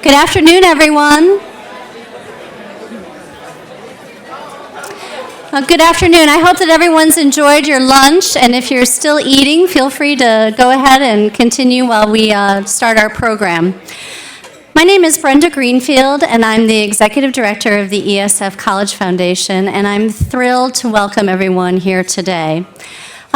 Good afternoon, everyone. Good afternoon. I hope that everyone's enjoyed your lunch, and if you're still eating, feel free to go ahead and continue while we start our program. My name is Brenda Greenfield, and I'm the Executive Director of the ESF College Foundation, and I'm thrilled to welcome everyone here today.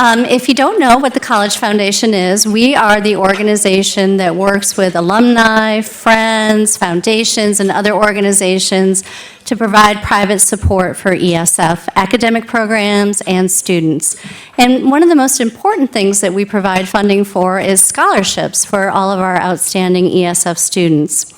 If you don't know what the College Foundation is, we are the organization that works with alumni, friends, foundations, and other organizations to provide private support for ESF, academic programs, and students. And one of the most important things that we provide funding for is scholarships for all of our outstanding ESF students.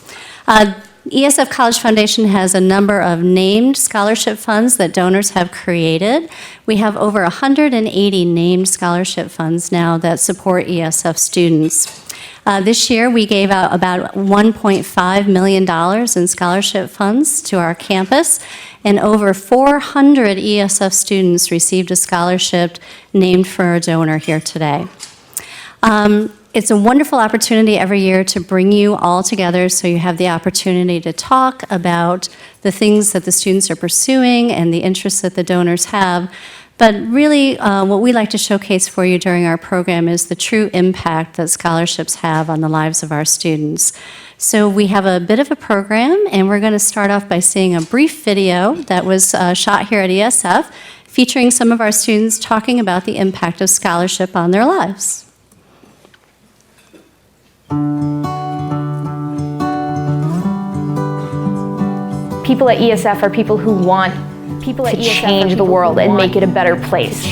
ESF College Foundation has a number of named scholarship funds that donors have created. We have over 180 named scholarship funds now that support ESF students. This year we gave out about $1.5 million in scholarship funds to our campus, and over 400 ESF students received a scholarship named for a donor here today. It's a wonderful opportunity every year to bring you all together so you have the opportunity to talk about the things that the students are pursuing and the interests that the donors have. But really, what we like to showcase for you during our program is the true impact that scholarships have on the lives of our students. So we have a bit of a program, and we're going to start off by seeing a brief video that was shot here at ESF, featuring some of our students talking about the impact of scholarship on their lives. People at ESF are people who want to change the world and make it a better place.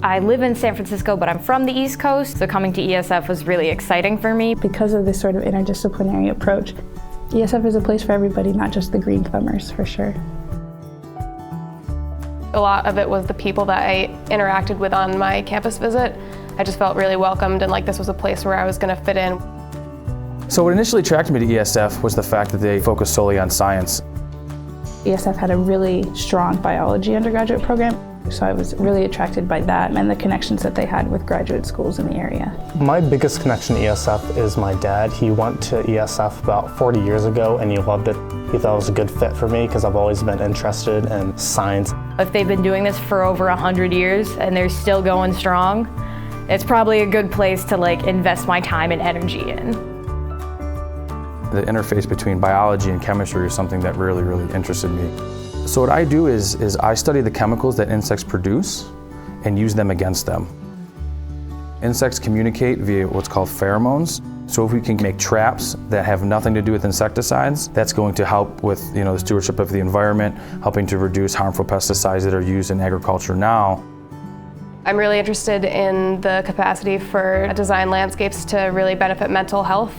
I live in San Francisco, but I'm from the East Coast, so coming to ESF was really exciting for me. Because of this sort of interdisciplinary approach, ESF is a place for everybody, not just the green thumbers, for sure. A lot of it was the people that I interacted with on my campus visit. I just felt really welcomed and like this was a place where I was going to fit in. So what initially attracted me to ESF was the fact that they focused solely on science. ESF had a really strong biology undergraduate program, so I was really attracted by that and the connections that they had with graduate schools in the area. My biggest connection to ESF is my dad. He went to ESF about 40 years ago and he loved it. He thought it was a good fit for me because I've always been interested in science. If they've been doing this for over 100 years and they're still going strong, it's probably a good place to invest my time and energy in. The interface between biology and chemistry is something that really, really interested me. So what I do is I study the chemicals that insects produce and use them against them. Insects communicate via what's called pheromones. So if we can make traps that have nothing to do with insecticides, that's going to help with the stewardship of the environment, helping to reduce harmful pesticides that are used in agriculture now. I'm really interested in the capacity for design landscapes to really benefit mental health.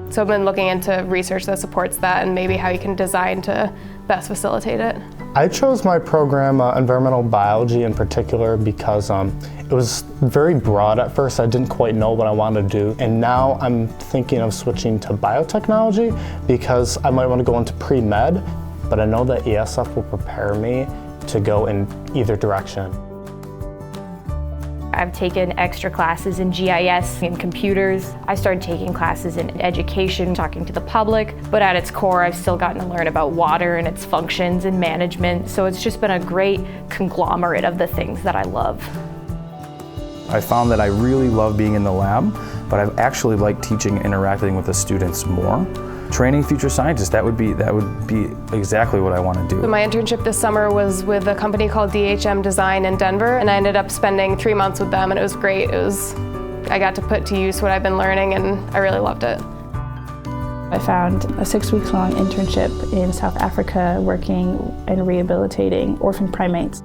So I've been looking into research that supports that and maybe how you can design to best facilitate it. I chose my program, environmental biology in particular, because it was very broad at first. I didn't quite know what I wanted to do. And now I'm thinking of switching to biotechnology because I might want to go into pre-med, but I know that ESF will prepare me to go in either direction. I've taken extra classes in GIS and computers. I started taking classes in education, talking to the public, but at its core, I've still gotten to learn about water and its functions and management. So it's just been a great conglomerate of the things that I love. I found that I really love being in the lab, but I've actually liked teaching and interacting with the students more. Training future scientists, that would be exactly what I want to do. So my internship this summer was with a company called DHM Design in Denver, and I ended up spending 3 months with them, and it was great. I got to put to use what I've been learning, and I really loved it. I found a 6-week-long internship in South Africa working and rehabilitating orphan primates.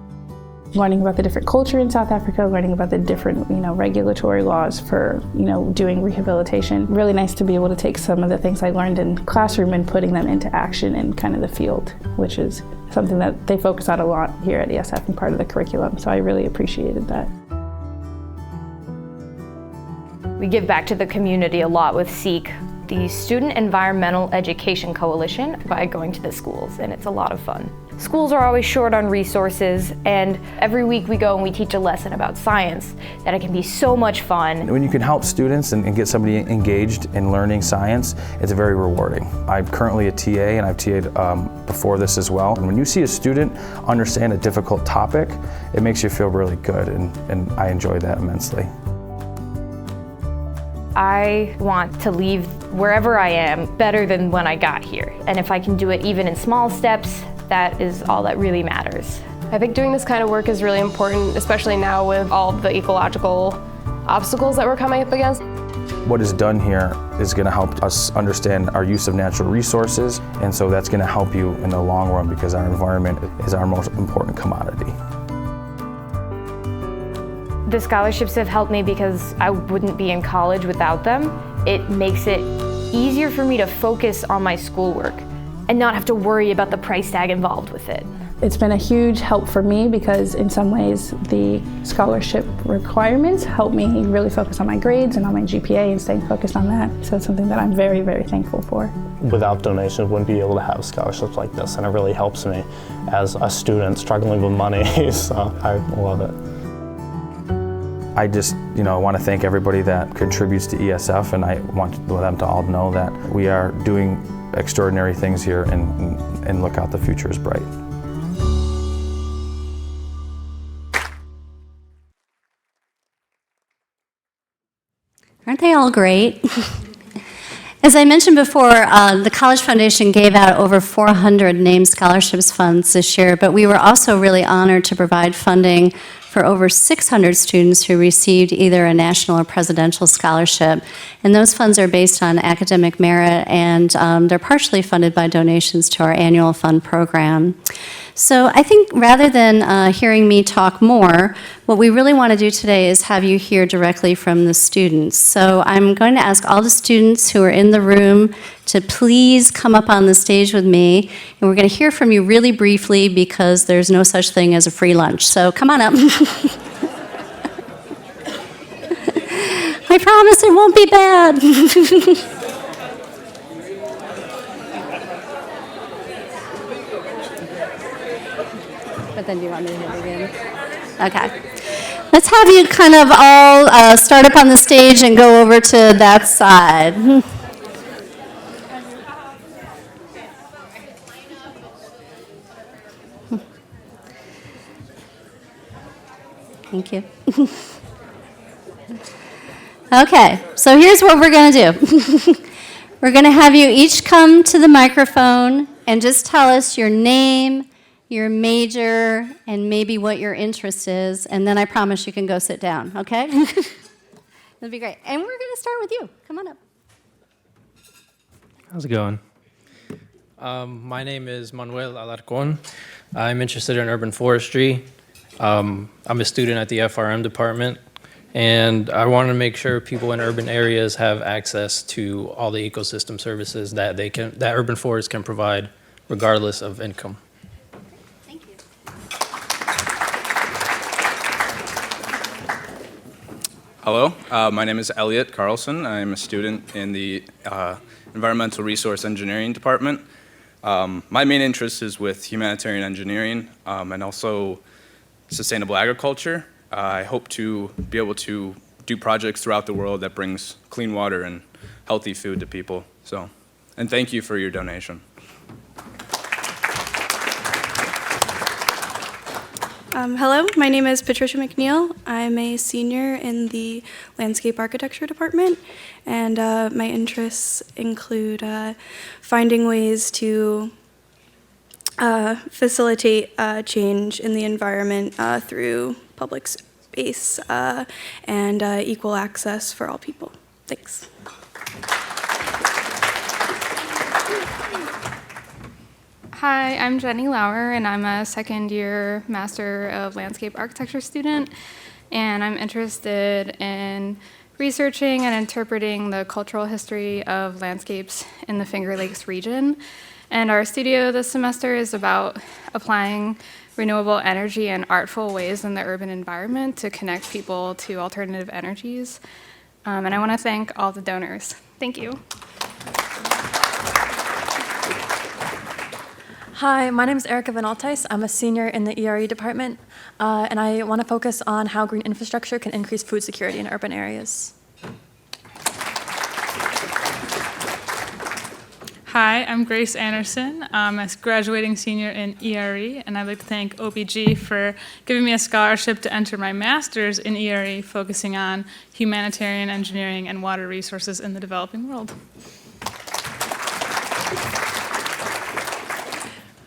Learning about the different culture in South Africa, learning about the different, regulatory laws for, doing rehabilitation. Really nice to be able to take some of the things I learned in classroom and putting them into action in kind of the field, which is something that they focus on a lot here at ESF and part of the curriculum, so I really appreciated that. We give back to the community a lot with SEEK, the Student Environmental Education Coalition, by going to the schools, and it's a lot of fun. Schools are always short on resources, and every week we go and we teach a lesson about science that it can be so much fun. When you can help students and get somebody engaged in learning science, it's very rewarding. I'm currently a TA, and I've TA'd before this as well. And when you see a student understand a difficult topic, it makes you feel really good, and I enjoy that immensely. I want to leave wherever I am better than when I got here. And if I can do it even in small steps, that is all that really matters. I think doing this kind of work is really important, especially now with all the ecological obstacles that we're coming up against. What is done here is going to help us understand our use of natural resources, and so that's going to help you in the long run because our environment is our most important commodity. The scholarships have helped me because I wouldn't be in college without them. It makes it easier for me to focus on my schoolwork and not have to worry about the price tag involved with it. It's been a huge help for me because in some ways the scholarship requirements help me really focus on my grades and on my GPA and staying focused on that. So it's something that I'm very, very thankful for. Without donations, I wouldn't be able to have scholarships like this, and it really helps me as a student struggling with money, so I love it. I just, want to thank everybody that contributes to ESF, and I want them to all know that we are doing extraordinary things here, and look out, the future is bright. Aren't they all great? As I mentioned before, the College Foundation gave out over 400 named scholarships funds this year, but we were also really honored to provide funding for over 600 students who received either a national or presidential scholarship. And those funds are based on academic merit, and they're partially funded by donations to our annual fund program. So I think rather than hearing me talk more, what we really want to do today is have you hear directly from the students. So I'm going to ask all the students who are in the room to please come up on the stage with me, and we're going to hear from you really briefly because there's no such thing as a free lunch. So come on up. I promise it won't be bad. But then do you want me to hit it again? Okay. Let's have you kind of all start up on the stage and go over to that side. Thank you. Okay, so here's what we're going to do. We're going to have you each come to the microphone and just tell us your name, your major, and maybe what your interest is, and then I promise you can go sit down, okay? That'd be great. And we're going to start with you. Come on up. How's it going? My name is Manuel Alarcon. I'm interested in urban forestry. I'm a student at the FRM department, and I want to make sure people in urban areas have access to all the ecosystem services that urban forests can provide, regardless of income. Thank you. Hello, my name is Elliot Carlson. I'm a student in the Environmental Resource Engineering department. My main interest is with humanitarian engineering and also sustainable agriculture. I hope to be able to do projects throughout the world that brings clean water and healthy food to people. And thank you for your donation. Hello, my name is Patricia MacNeil. I'm a senior in the Landscape Architecture department, and my interests include finding ways to facilitate change in the environment through public space and equal access for all people. Thanks. Hi, I'm Jenny Lauer, and I'm a second-year Master of Landscape Architecture student, and I'm interested in researching and interpreting the cultural history of landscapes in the Finger Lakes region. And our studio this semester is about applying renewable energy in artful ways in the urban environment to connect people to alternative energies. And I want to thank all the donors. Thank you. Hi, my name is Erika Van Altos. I'm a senior in the ERE department, and I want to focus on how green infrastructure can increase food security in urban areas. Hi, I'm Grace Anderson. I'm a graduating senior in ERE, and I'd like to thank OPG for giving me a scholarship to enter my master's in ERE, focusing on humanitarian engineering and water resources in the developing world.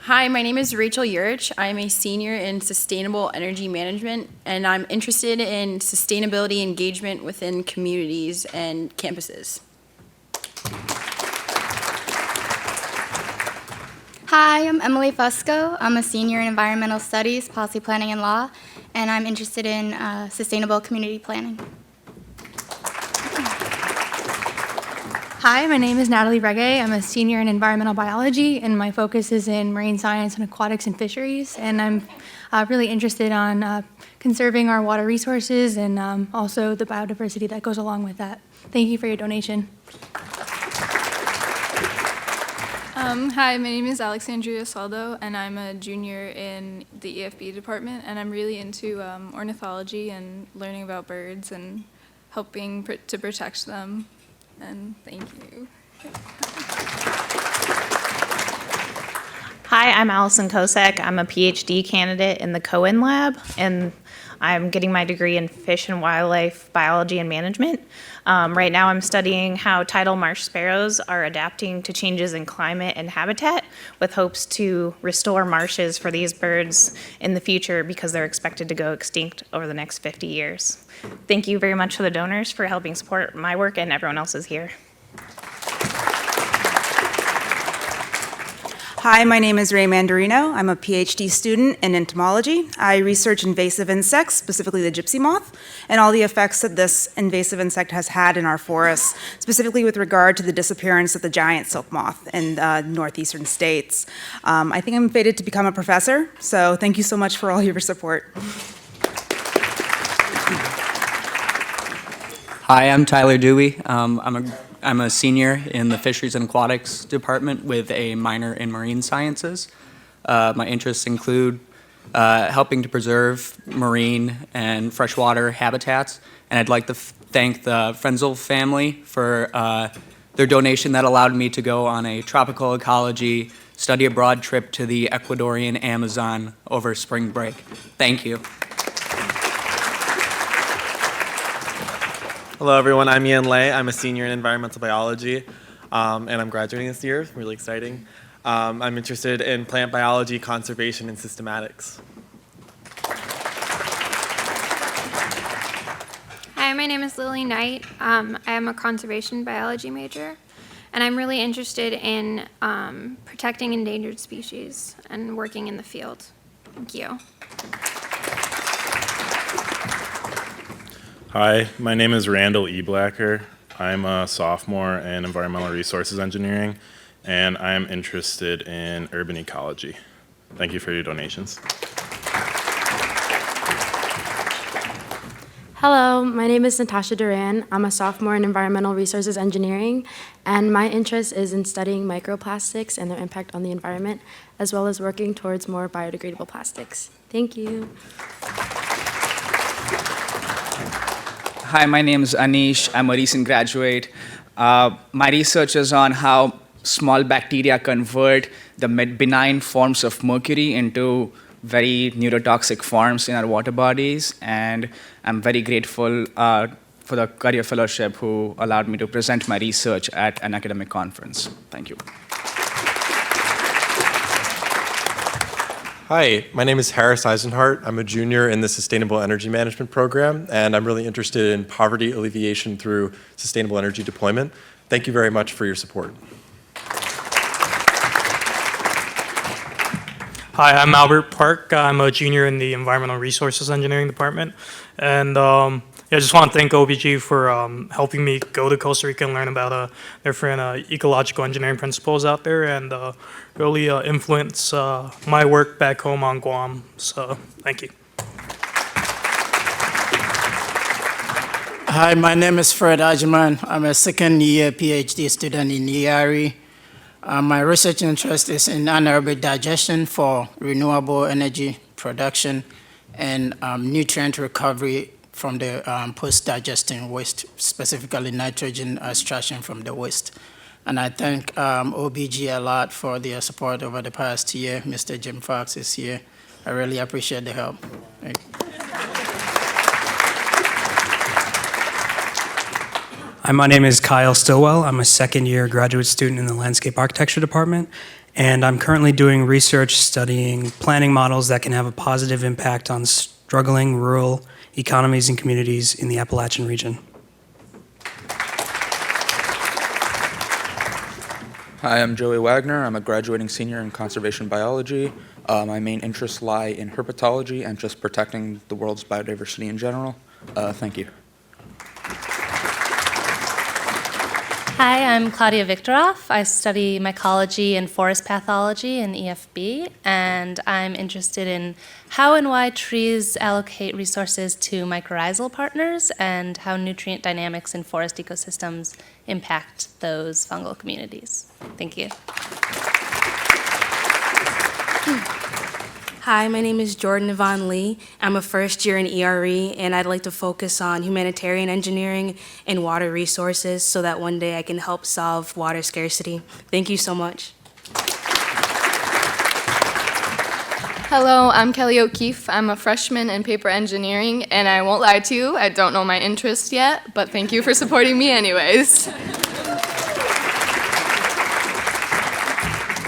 Hi, my name is Rachel Urich. I'm a senior in sustainable energy management, and I'm interested in sustainability engagement within communities and campuses. Hi, I'm Emily Fusco. I'm a senior in environmental studies, policy planning, and law, and I'm interested in sustainable community planning. Hi, my name is Natalie Reggae. I'm a senior in environmental biology, and my focus is in marine science and aquatics and fisheries. And I'm really interested on conserving our water resources and also the biodiversity that goes along with that. Thank you for your donation. Hi, my name is Alexandria Saldo, and I'm a junior in the EFB department, and I'm really into ornithology and learning about birds and helping to protect them. And thank you. Hi, I'm Allison Tosic. I'm a PhD candidate in the Cohen Lab, and I'm getting my degree in fish and wildlife biology and management. Right now I'm studying how tidal marsh sparrows are adapting to changes in climate and habitat with hopes to restore marshes for these birds in the future because they're expected to go extinct over the next 50 years. Thank you very much to the donors for helping support my work and everyone else's here. Hi, my name is Raymond Erino. I'm a PhD student in entomology. I research invasive insects, specifically the gypsy moth, and all the effects that this invasive insect has had in our forests, specifically with regard to the disappearance of the giant silk moth in northeastern states. I think I'm fated to become a professor, so thank you so much for all your support. Hi, I'm Tyler Dewey. I'm a senior in the Fisheries and Aquatics Department with a minor in Marine Sciences. My interests include helping to preserve marine and freshwater habitats, and I'd like to thank the Frenzel family for their donation that allowed me to go on a tropical ecology study abroad trip to the Ecuadorian Amazon over spring break. Thank you. Hello everyone, I'm Yin Lei. I'm a senior in environmental biology and I'm graduating this year, really exciting. I'm interested in plant biology, conservation, and systematics. Hi, my name is Lily Knight. I am a conservation biology major, and I'm really interested in protecting endangered species and working in the field. Thank you. Hi, my name is Randall Blacker. I'm a sophomore in environmental resources engineering, and I'm interested in urban ecology. Thank you for your donations. Hello, my name is Natasha Duran. I'm a sophomore in environmental resources engineering, and my interest is in studying microplastics and their impact on the environment, as well as working towards more biodegradable plastics. Thank you. Hi, my name is Aneesh. I'm a recent graduate. My research is on how small bacteria convert the benign forms of mercury into very neurotoxic forms in our water bodies, and I'm very grateful for the Career Fellowship who allowed me to present my research at an academic conference. Thank you. Hi, my name is Harris Eisenhart. I'm a junior in the Sustainable Energy Management program, and I'm really interested in poverty alleviation through sustainable energy deployment. Thank you very much for your support. Hi, I'm Albert Park. I'm a junior in the Environmental Resources Engineering Department. And I just want to thank OPG for helping me go to Costa Rica and learn about different ecological engineering principles out there and really influence my work back home on Guam. So thank you. Hi, my name is Fred Ajman. I'm a second-year PhD student in ERE. My research interest is in anaerobic digestion for renewable energy production and nutrient recovery from the post-digesting waste, specifically nitrogen extraction from the waste. And I thank OBG a lot for their support over the past year. Mr. Jim Fox is here. I really appreciate the help. Thank you. Hi, my name is Kyle Stillwell. I'm a second-year graduate student in the Landscape Architecture Department, and I'm currently doing research studying planning models that can have a positive impact on struggling rural economies and communities in the Appalachian region. Hi, I'm Joey Wagner. I'm a graduating senior in conservation biology. My main interests lie in herpetology and just protecting the world's biodiversity in general. Thank you. Hi, I'm Claudia Victor. I study mycology and forest pathology in EFB, and I'm interested in how and why trees allocate resources to mycorrhizal partners and how nutrient dynamics in forest ecosystems impact those fungal communities. Thank you. Hi, my name is Jordan Yvonne Lee. I'm a first year in ERE, and I'd like to focus on humanitarian engineering and water resources so that one day I can help solve water scarcity. Thank you so much. Hello, I'm Kelly OKeefe. I'm a freshman in paper engineering, and I won't lie to you, I don't know my interest yet, but thank you for supporting me anyways.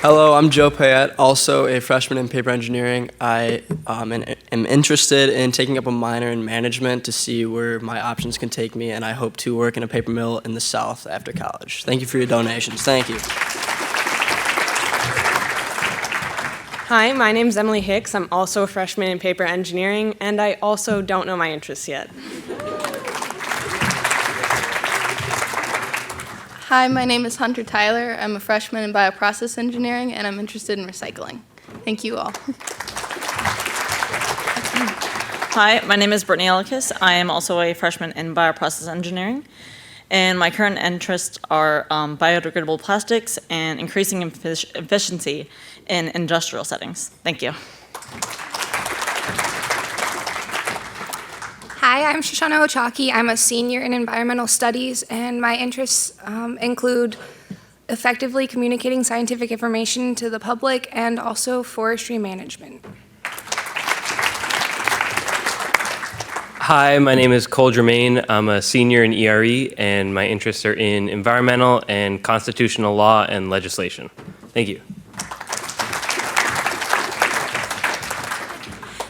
Hello, I'm Joe Payette, also a freshman in paper engineering. I am interested in taking up a minor in management to see where my options can take me, and I hope to work in a paper mill in the South after college. Thank you for your donations. Thank you. Hi, my name is Emily Hicks. I'm also a freshman in paper engineering, and I also don't know my interests yet. Hi, my name is Hunter Tyler. I'm a freshman in bioprocess engineering, and I'm interested in recycling. Thank you all. Hi, my name is Brittany Lucas. I am also a freshman in bioprocess engineering, and my current interests are biodegradable plastics and increasing efficiency in industrial settings. Thank you. Hi, I'm Shoshana Ochaki. I'm a senior in environmental studies, and my interests include effectively communicating scientific information to the public and also forestry management. Hi, my name is Cole Germain. I'm a senior in ERE, and my interests are in environmental and constitutional law and legislation. Thank you.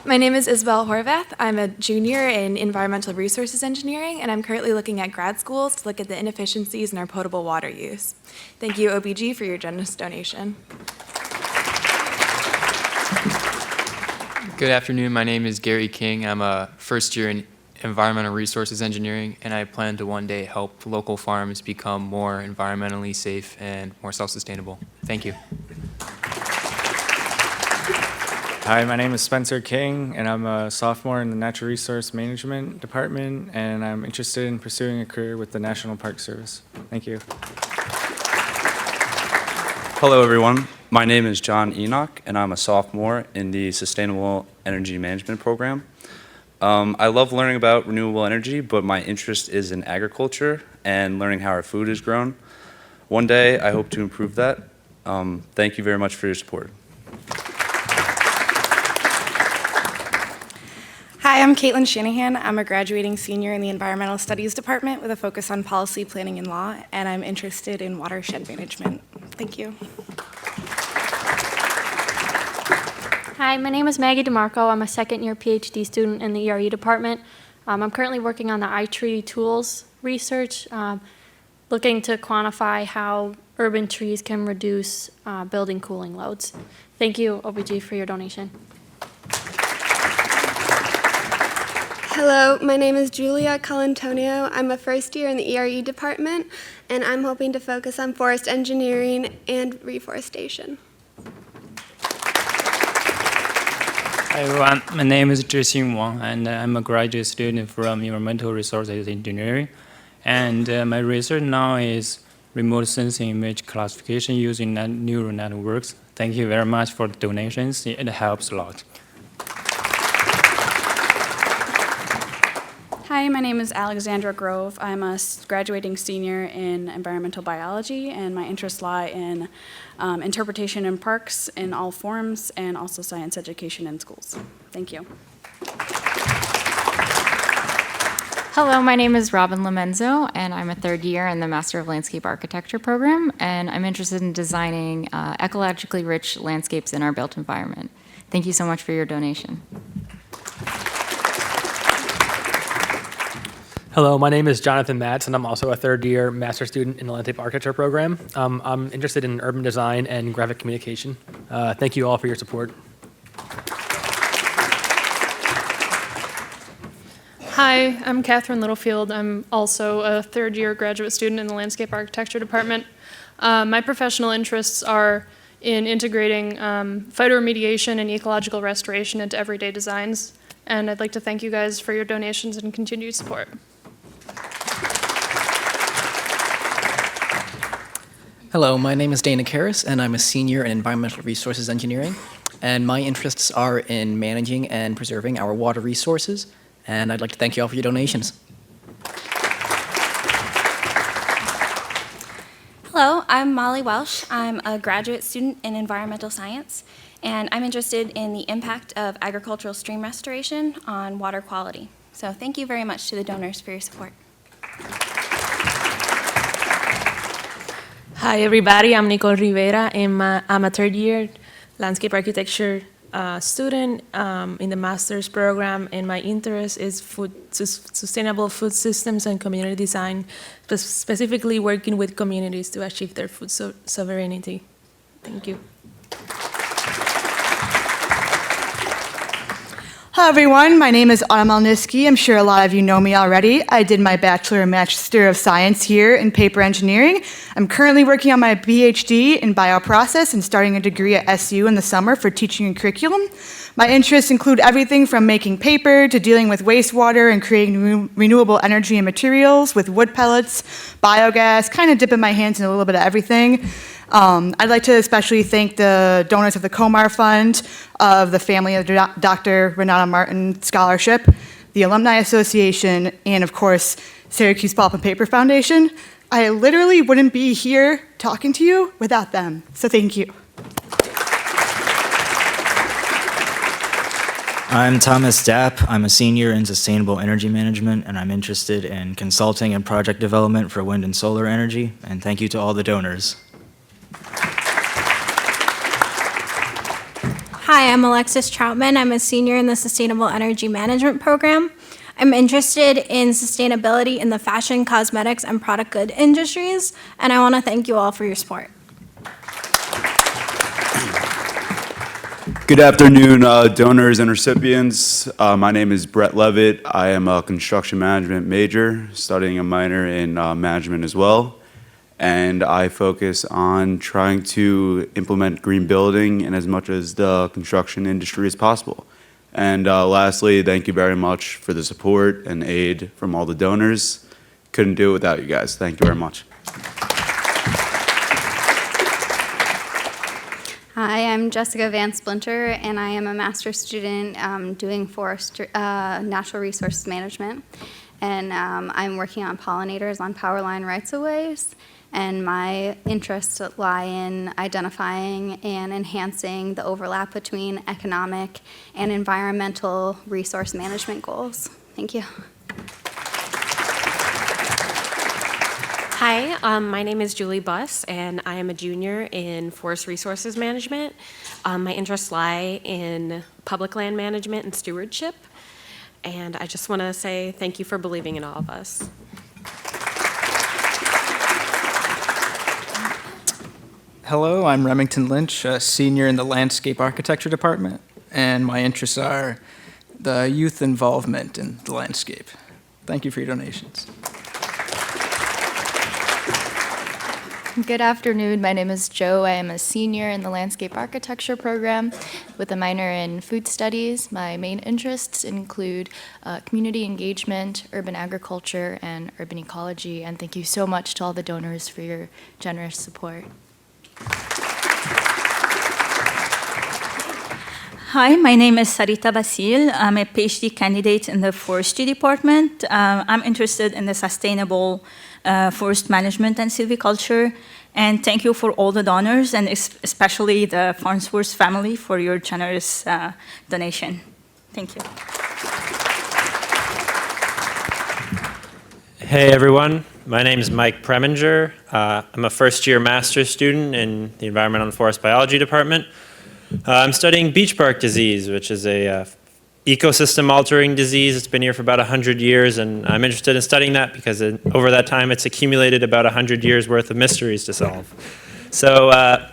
My name is Isabel Horvath. I'm a junior in environmental resources engineering, and I'm currently looking at grad schools to look at the inefficiencies in our potable water use. Thank you, OBG, for your generous donation. Good afternoon. My name is Gary King. I'm a first year in environmental resources engineering, and I plan to one day help local farms become more environmentally safe and more self-sustainable. Thank you. Hi, my name is Spencer King, and I'm a sophomore in the Natural Resource Management Department, and I'm interested in pursuing a career with the National Park Service. Thank you. Hello, everyone. My name is John Enoch, and I'm a sophomore in the Sustainable Energy Management program. I love learning about renewable energy, but my interest is in agriculture and learning how our food is grown. One day, I hope to improve that. Thank you very much for your support. Hi, I'm Caitlin Shanahan. I'm a graduating senior in the Environmental Studies Department with a focus on policy, planning, and law, and I'm interested in watershed management. Thank you. Hi, my name is Maggie DeMarco. I'm a second-year PhD student in the ERE department. I'm currently working on the iTree tools research, looking to quantify how urban trees can reduce building cooling loads. Thank you, OBG, for your donation. Hello, my name is Julia Colantonio. I'm a first year in the ERE department, and I'm hoping to focus on forest engineering and reforestation. Hi everyone, my name is Zhixing Wang, and I'm a graduate student from Environmental Resources Engineering. And my research now is remote sensing image classification using neural networks. Thank you very much for the donations. It helps a lot. Hi, my name is Alexandra Grove. I'm a graduating senior in environmental biology, and my interests lie in interpretation in parks in all forms and also science education in schools. Thank you. Hello, my name is Robin Lomenzo, and I'm a third year in the Master of Landscape Architecture program, and I'm interested in designing ecologically rich landscapes in our built environment. Thank you so much for your donation. Hello, my name is Jonathan Matz, and I'm also a third-year master's student in the Landscape Architecture program. I'm interested in urban design and graphic communication. Thank you all for your support. Hi, I'm Katherine Littlefield. I'm also a third-year graduate student in the Landscape Architecture department. My professional interests are in integrating phytoremediation and ecological restoration into everyday designs, and I'd like to thank you guys for your donations and continued support. Hello, my name is Dana Karras, and I'm a senior in environmental resources engineering. And my interests are in managing and preserving our water resources. And I'd like to thank you all for your donations. Hello, I'm Molly Welsh. I'm a graduate student in environmental science, and I'm interested in the impact of agricultural stream restoration on water quality. So thank you very much to the donors for your support. Hi, everybody. I'm Nicole Rivera, and I'm a third-year landscape architecture student in the master's program, and my interest is sustainable food systems and community design, specifically working with communities to achieve their food sovereignty. Thank you. Hello, everyone. My name is Autumn Alniski. I'm sure a lot of you know me already. I did my Bachelor and Master of Science here in paper engineering. I'm currently working on my PhD in bioprocess and starting a degree at SU in the summer for teaching and curriculum. My interests include everything from making paper to dealing with wastewater and creating renewable energy and materials with wood pellets, biogas, kind of dipping my hands in a little bit of everything. I'd like to especially thank the donors of the Comar Fund, of the family of Dr. Renata Martin Scholarship, the Alumni Association, and of course, Syracuse Pulp and Paper Foundation. I literally wouldn't be here talking to you without them, so thank you. I'm Thomas Dapp. I'm a senior in sustainable energy management, and I'm interested in consulting and project development for wind and solar energy, and thank you to all the donors. Hi, I'm Alexis Chapman. I'm a senior in the Sustainable Energy Management program. I'm interested in sustainability in the fashion, cosmetics, and product good industries, and I want to thank you all for your support. Good afternoon, donors and recipients. My name is Brett Levitt. I am a construction management major, studying a minor in management as well. And I focus on trying to implement green building in as much as the construction industry as possible. And lastly, thank you very much for the support and aid from all the donors. Couldn't do it without you guys. Thank you very much. Hi, I'm Jessica Van Splinter, and I am a master's student doing natural resource management. And I'm working on pollinators on power line rights-of-ways. And my interests lie in identifying and enhancing the overlap between economic and environmental resource management goals. Thank you. Hi, my name is Julie Buss, and I am a junior in forest resources management. My interests lie in public land management and stewardship. And I just want to say thank you for believing in all of us. Hello, I'm Remington Lynch, a senior in the Landscape Architecture department, and my interests are the youth involvement in the landscape. Thank you for your donations. Good afternoon. My name is Joe. I am a senior in the landscape architecture program with a minor in food studies. My main interests include community engagement, urban agriculture, and urban ecology. And thank you so much to all the donors for your generous support. Hi, my name is Sarita Basil. I'm a PhD candidate in the forestry department. I'm interested in the sustainable forest management and silviculture. And thank you for all the donors, and especially the Farnsworth family for your generous donation. Thank you. Hey everyone, my name is Mike Preminger. I'm a first-year master's student in the Environmental and Forest Biology department. I'm studying beach bark disease, which is a ecosystem-altering disease. It's been here for about 100 years, and I'm interested in studying that because over that time it's accumulated about 100 years worth of mysteries to solve. So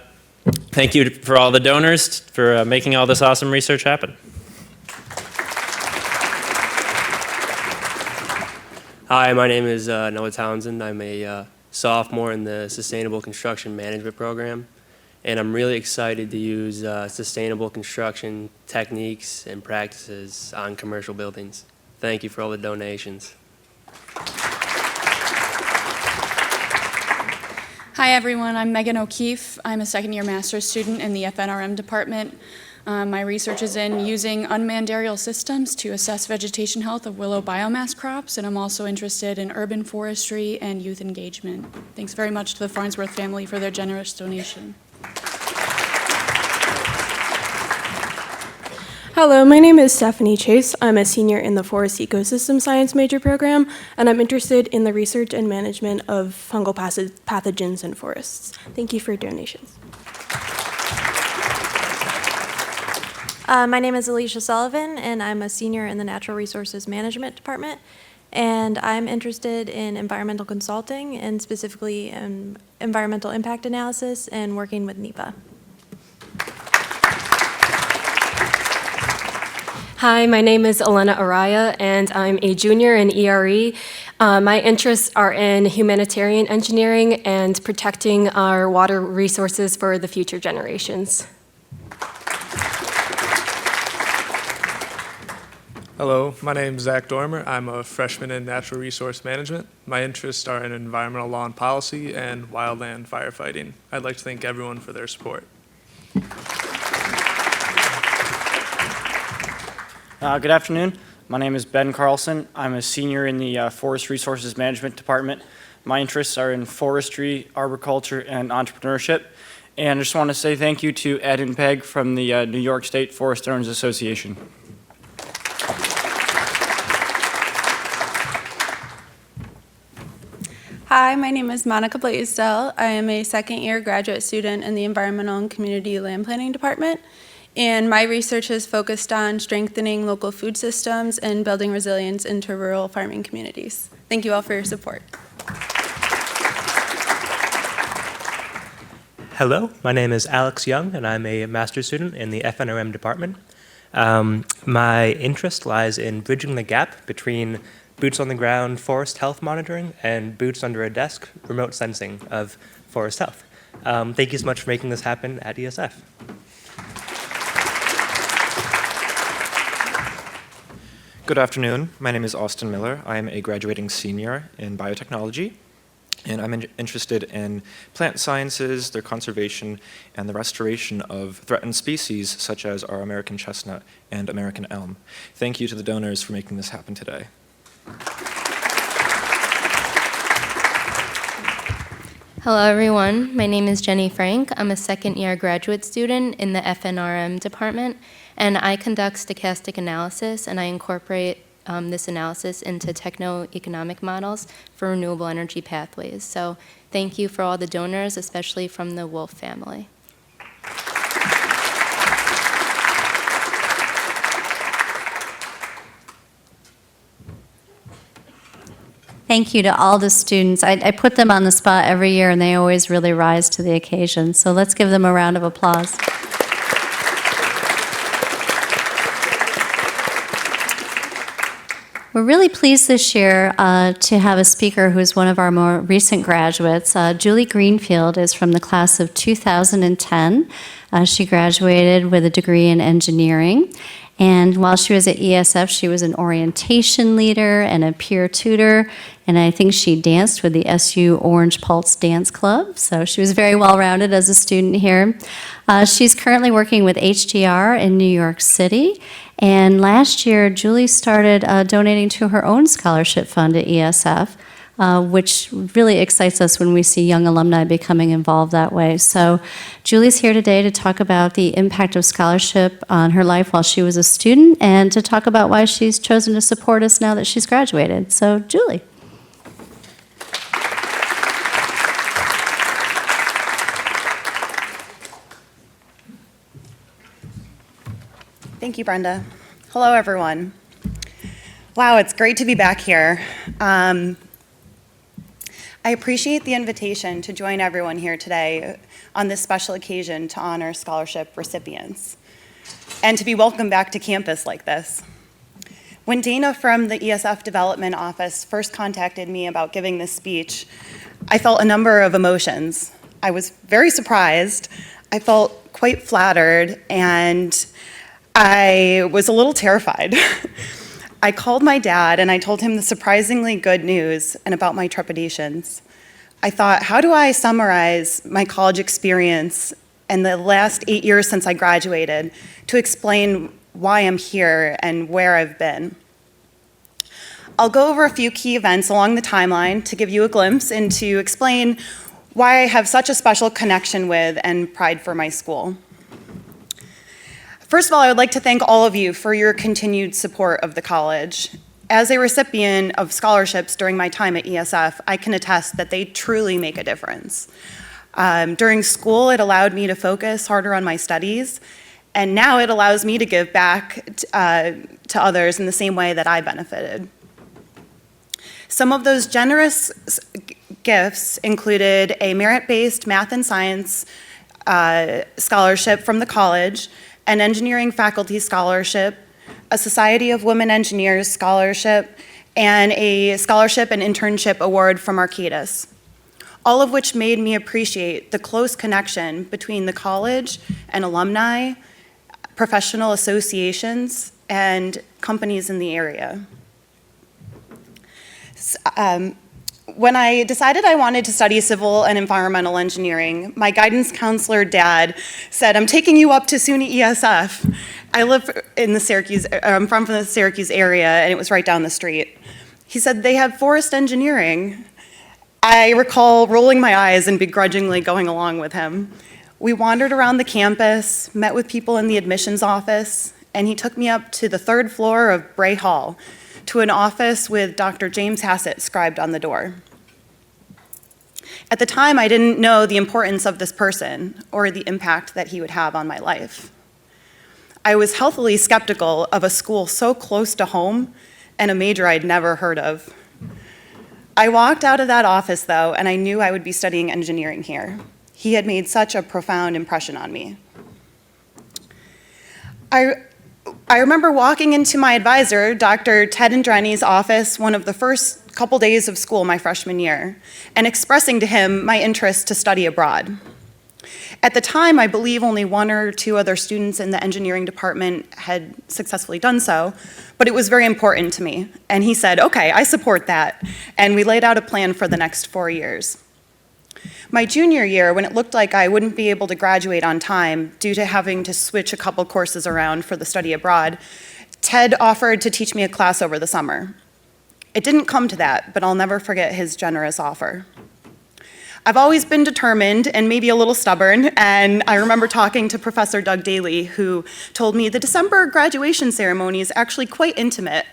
thank you for all the donors for making all this awesome research happen. Hi, my name is Noah Townsend. I'm a sophomore in the Sustainable Construction Management program. And I'm really excited to use sustainable construction techniques and practices on commercial buildings. Thank you for all the donations. Hi everyone, I'm Megan O'Keefe. I'm a second-year master's student in the FNRM department. My research is in using unmanned aerial systems to assess vegetation health of willow biomass crops, and I'm also interested in urban forestry and youth engagement. Thanks very much to the Farnsworth family for their generous donation. Hello, my name is Stephanie Chase. I'm a senior in the Forest Ecosystem Science major program, and I'm interested in the research and management of fungal pathogens in forests. Thank you for your donations. My name is Alicia Sullivan, and I'm a senior in the Natural Resources Management Department, and I'm interested in environmental consulting, and specifically in environmental impact analysis and working with NEPA. Hi, my name is Elena Araya, and I'm a junior in ERE. My interests are in humanitarian engineering and protecting our water resources for the future generations. Hello, my name is Zach Dormer. I'm a freshman in Natural Resource Management. My interests are in environmental law and policy and wildland firefighting. I'd like to thank everyone for their support. Good afternoon. My name is Ben Carlson. I'm a senior in the Forest Resources Management Department. My interests are in forestry, arboriculture, and entrepreneurship. And I just want to say thank you to Ed and Peg from the New York State Forest Owners Association. Hi, my name is Monica Blaisdell. I am a second-year graduate student in the Environmental and Community Land Planning Department. And my research is focused on strengthening local food systems and building resilience into rural farming communities. Thank you all for your support. Hello, my name is Alex Young, and I'm a master's student in the FNRM department. My interest lies in bridging the gap between boots on the ground forest health monitoring and boots under a desk remote sensing of forest health. Thank you so much for making this happen at ESF. Good afternoon. My name is Austin Miller. I am a graduating senior in biotechnology, and I'm interested in plant sciences, their conservation, and the restoration of threatened species such as our American chestnut and American elm. Thank you to the donors for making this happen today. Hello everyone, my name is Jenny Frank. I'm a second-year graduate student in the FNRM department, and I conduct stochastic analysis, and I incorporate this analysis into techno-economic models for renewable energy pathways. So thank you for all the donors, especially from the Wolf family. Thank you to all the students. I put them on the spot every year, and they always really rise to the occasion. So let's give them a round of applause. We're really pleased this year to have a speaker who's one of our more recent graduates. Julie Greenfield is from the class of 2010. She graduated with a degree in engineering. And while she was at ESF, she was an orientation leader and a peer tutor. And I think she danced with the SU Orange Pulse Dance Club. So she was very well-rounded as a student here. She's currently working with HDR in New York City. And last year, Julie started donating to her own scholarship fund at ESF, which really excites us when we see young alumni becoming involved that way. So Julie's here today to talk about the impact of scholarship on her life while she was a student and to talk about why she's chosen to support us now that she's graduated. So Julie. Thank you, Brenda. Hello, everyone. Wow, it's great to be back here. I appreciate the invitation to join everyone here today on this special occasion to honor scholarship recipients and to be welcomed back to campus like this. When Dana from the ESF Development Office first contacted me about giving this speech, I felt a number of emotions. I was very surprised, I felt quite flattered, and I was a little terrified. I called my dad and I told him the surprisingly good news and about my trepidations. I thought, how do I summarize my college experience and the last 8 years since I graduated to explain why I'm here and where I've been? I'll go over a few key events along the timeline to give you a glimpse and to explain why I have such a special connection with and pride for my school. First of all, I would like to thank all of you for your continued support of the college. As a recipient of scholarships during my time at ESF, I can attest that they truly make a difference. During school, it allowed me to focus harder on my studies, and now it allows me to give back to others in the same way that I benefited. Some of those generous gifts included a merit-based math and science scholarship from the college, an engineering faculty scholarship, a Society of Women Engineers scholarship, and a scholarship and internship award from Arcadis, all of which made me appreciate the close connection between the college and alumni, professional associations, and companies in the area. When I decided I wanted to study civil and environmental engineering, my guidance counselor dad said, I'm taking you up to SUNY ESF. I live in the Syracuse, I'm from the Syracuse area, and it was right down the street. He said, they have forest engineering. I recall rolling my eyes and begrudgingly going along with him. We wandered around the campus, met with people in the admissions office, and he took me up to the 3rd floor of Bray Hall, to an office with Dr. James Hassett scribed on the door. At the time, I didn't know the importance of this person or the impact that he would have on my life. I was healthily skeptical of a school so close to home and a major I'd never heard of. I walked out of that office, though, and I knew I would be studying engineering here. He had made such a profound impression on me. I remember walking into my advisor, Dr. Ted Andreni's office, one of the first couple days of school my freshman year, and expressing to him my interest to study abroad. At the time, I believe only 1 or 2 other students in the engineering department had successfully done so, but it was very important to me. And he said, okay, I support that. And we laid out a plan for the next 4 years. My junior year, when it looked like I wouldn't be able to graduate on time due to having to switch a couple courses around for the study abroad, Ted offered to teach me a class over the summer. It didn't come to that, but I'll never forget his generous offer. I've always been determined and maybe a little stubborn, and I remember talking to Professor Doug Daly, who told me the December graduation ceremony is actually quite intimate.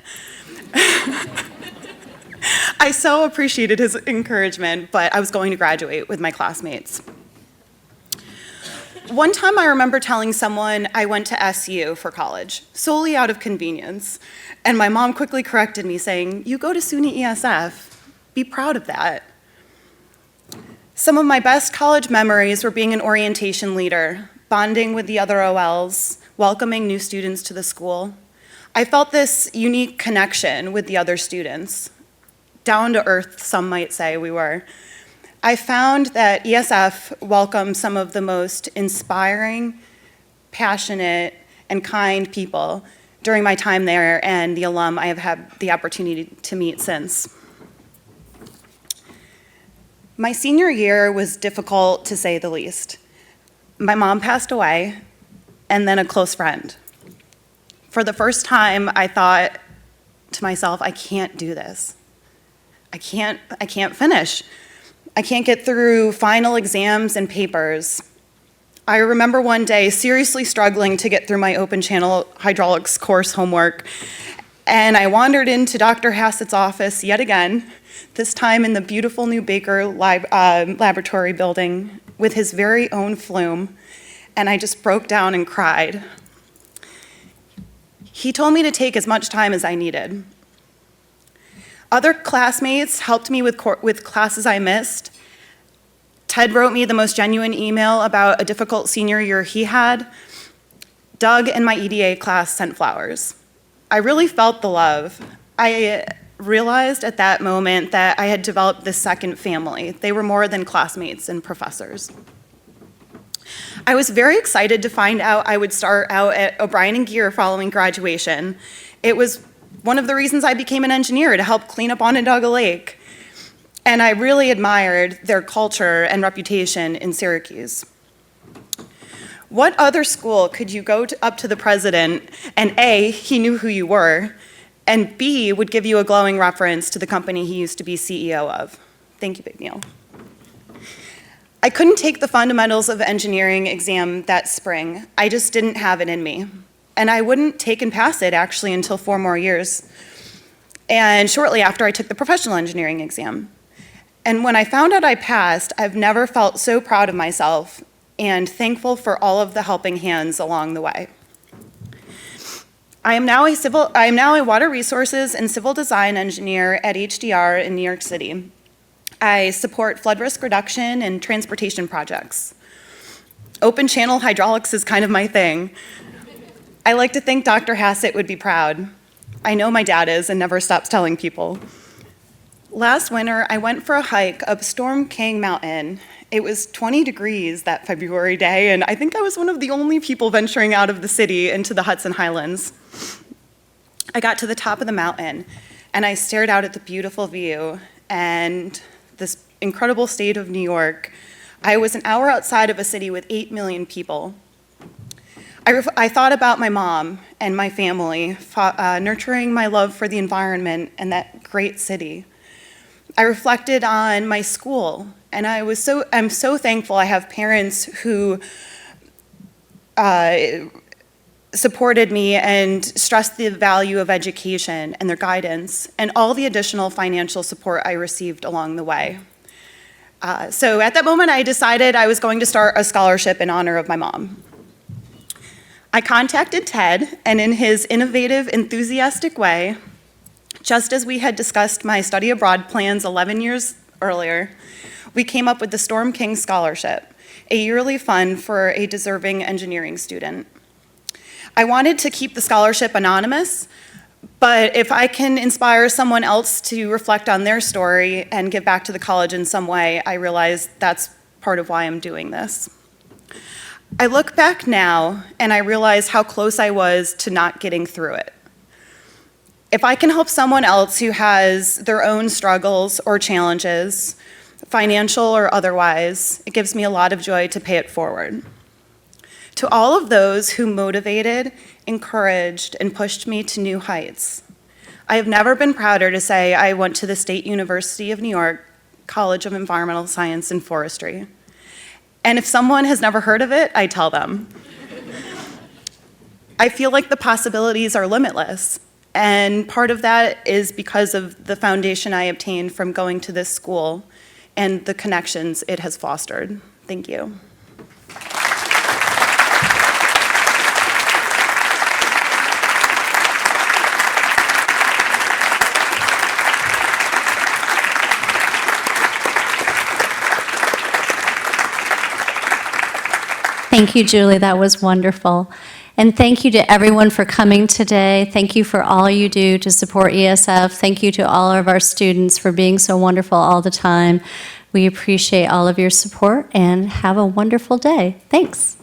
I so appreciated his encouragement, but I was going to graduate with my classmates. One time I remember telling someone I went to SU for college, solely out of convenience, and my mom quickly corrected me, saying, you go to SUNY ESF, be proud of that. Some of my best college memories were being an orientation leader, bonding with the other OLs, welcoming new students to the school. I felt this unique connection with the other students. Down to earth, some might say we were. I found that ESF welcomed some of the most inspiring, passionate, and kind people during my time there, and the alum I have had the opportunity to meet since. My senior year was difficult, to say the least. My mom passed away, and then a close friend. For the first time, I thought to myself, I can't do this. I can't finish. I can't get through final exams and papers. I remember one day seriously struggling to get through my open channel hydraulics course homework, and I wandered into Dr. Hassett's office yet again, this time in the beautiful new Baker laboratory building with his very own flume, and I just broke down and cried. He told me to take as much time as I needed. Other classmates helped me with classes I missed. Ted wrote me the most genuine email about a difficult senior year he had. Doug and my EDA class sent flowers. I really felt the love. I realized at that moment that I had developed this second family. They were more than classmates and professors. I was very excited to find out I would start out at O'Brien and Gear following graduation. It was one of the reasons I became an engineer, to help clean up Onondaga Lake. And I really admired their culture and reputation in Syracuse. What other school could you go up to the president and A, he knew who you were, and B, would give you a glowing reference to the company he used to be CEO of? Thank you, Big Neil. I couldn't take the fundamentals of engineering exam that spring. I just didn't have it in me. And I wouldn't take and pass it actually until 4 more years. And shortly after, I took the professional engineering exam. And when I found out I passed, I've never felt so proud of myself and thankful for all of the helping hands along the way. I am now a water resources and civil design engineer at HDR in New York City. I support flood risk reduction and transportation projects. Open channel hydraulics is kind of my thing. I like to think Dr. Hassett would be proud. I know my dad is and never stops telling people. Last winter, I went for a hike up Storm King Mountain. It was 20 degrees that February day, and I think I was one of the only people venturing out of the city into the Hudson Highlands. I got to the top of the mountain, and I stared out at the beautiful view and this incredible state of New York. I was an hour outside of a city with 8 million people. I thought about my mom and my family, nurturing my love for the environment and that great city. I reflected on my school, and I'm so thankful I have parents who supported me and stressed the value of education and their guidance and all the additional financial support I received along the way. So at that moment, I decided I was going to start a scholarship in honor of my mom. I contacted Ted, and in his innovative, enthusiastic way, just as we had discussed my study abroad plans 11 years earlier, we came up with the Storm King Scholarship, a yearly fund for a deserving engineering student. I wanted to keep the scholarship anonymous, but if I can inspire someone else to reflect on their story and give back to the college in some way, I realize that's part of why I'm doing this. I look back now and I realize how close I was to not getting through it. If I can help someone else who has their own struggles or challenges, financial or otherwise, it gives me a lot of joy to pay it forward. To all of those who motivated, encouraged, and pushed me to new heights, I have never been prouder to say I went to the State University of New York College of Environmental Science and Forestry. And if someone has never heard of it, I tell them. I feel like the possibilities are limitless, and part of that is because of the foundation I obtained from going to this school and the connections it has fostered. Thank you. Thank you, Julie. That was wonderful. And thank you to everyone for coming today. Thank you for all you do to support ESF. Thank you to all of our students for being so wonderful all the time. We appreciate all of your support and have a wonderful day. Thanks.